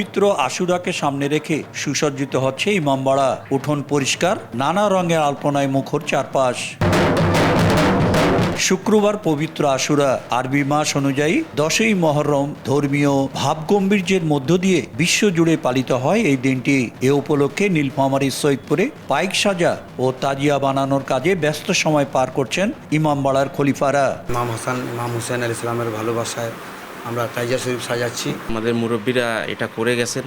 পবিত্র আশুরাকে সামনে রেখে সুসজ্জিত হচ্ছে ইমামবাড়া। উঠোন পরিষ্কার, নানা রঙের আলপনায় মুখর চারপাশ। শুক্রবার পবিত্র আশুরা, আরবি মাস অনুযায়ী 10ই মহরম ধর্মীয় ভাবগম্ভীর্যের মধ্য দিয়ে বিশ্বজুড়ে পালিত হয় এই দিনটি। এ উপলক্ষে নীলফামারীর সৈয়দপুরে পাইক সাজা ও তাজিয়া বানানোর কাজে ব্যস্ত সময় পার করছেন ইমামবাড়ার খলিফারা। ইমাম হুসেন আলাইহিস সালামের ভালোবাসায় আমরা তাজিয়া শরীফ সাজাচ্ছি। আমাদের মুরব্বীরা এটা করে গেছেন,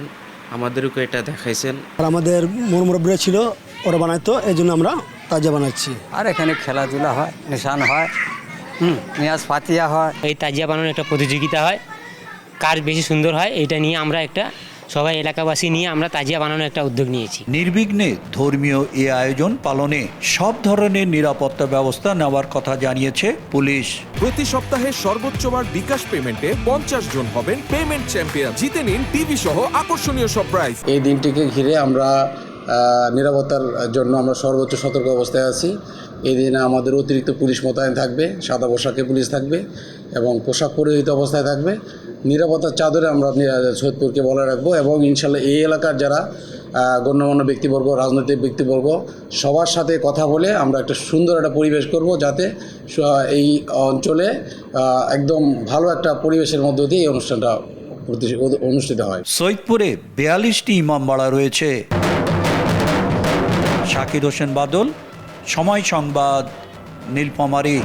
আমাদেরকে এটা দেখাইছেন। আর আমাদের মুরব্বীরা ছিল, ওরা বানাইতো, এই জন্য আমরা তাজা বানাচ্ছি। আর এখানে খেলাধুলা হয়, নিশান হয়, নিয়াজ ফাতিয়া হয়। এই তাজিয়া বানানোর একটা প্রতিযোগিতা হয়, কার বেশি সুন্দর হয় এটা নিয়ে আমরা সবাই এলাকাবাসী নিয়ে আমরা তাজিয়া বানানোর একটা উদ্যোগ নিয়েছি। নির্বিঘ্নে ধর্মীয় এ আয়োজন পালনে সব ধরনের নিরাপত্তা ব্যবস্থা নেওয়ার কথা জানিয়েছে পুলিশ। প্রতি সপ্তাহে সর্বোচ্চবার বিকাশ পেমেন্টে 50 জন হবেন পেমেন্ট চ্যাম্পিয়ন। জিতে নিন টিভি সহ আকর্ষণীয় সব প্রাইজ। এই দিনটিকে ঘিরে আমরা নিরাপত্তার জন্য আমরা সর্বোচ্চ সতর্ক অবস্থায় আছি। এই দিনে আমাদের অতিরিক্ত পুলিশ মোতায়েন থাকবে, সাদা পোশাকে পুলিশ থাকবে এবং পোশাক পরিহিত অবস্থায় থাকবে। নিরাপত্তার চাদরে আমরা সৈয়দপুরকে বলে রাখবো এবং ইনশাল্লাহ এই এলাকার যারা গণ্যমান্য ব্যক্তিবর্গ, রাজনৈতিক ব্যক্তিবর্গ, সবার সাথে কথা বলে আমরা একটা সুন্দর একটা পরিবেশ করব, যাতে এই অঞ্চলে একদম ভালো একটা পরিবেশের মধ্য দিয়ে এই অনুষ্ঠানটা অনুষ্ঠিত হয়। সৈয়দপুরে 42টি ইমামবাড়া রয়েছে। শাকির হোসেন বাদল, সময় সংবাদ, নীলফামারী।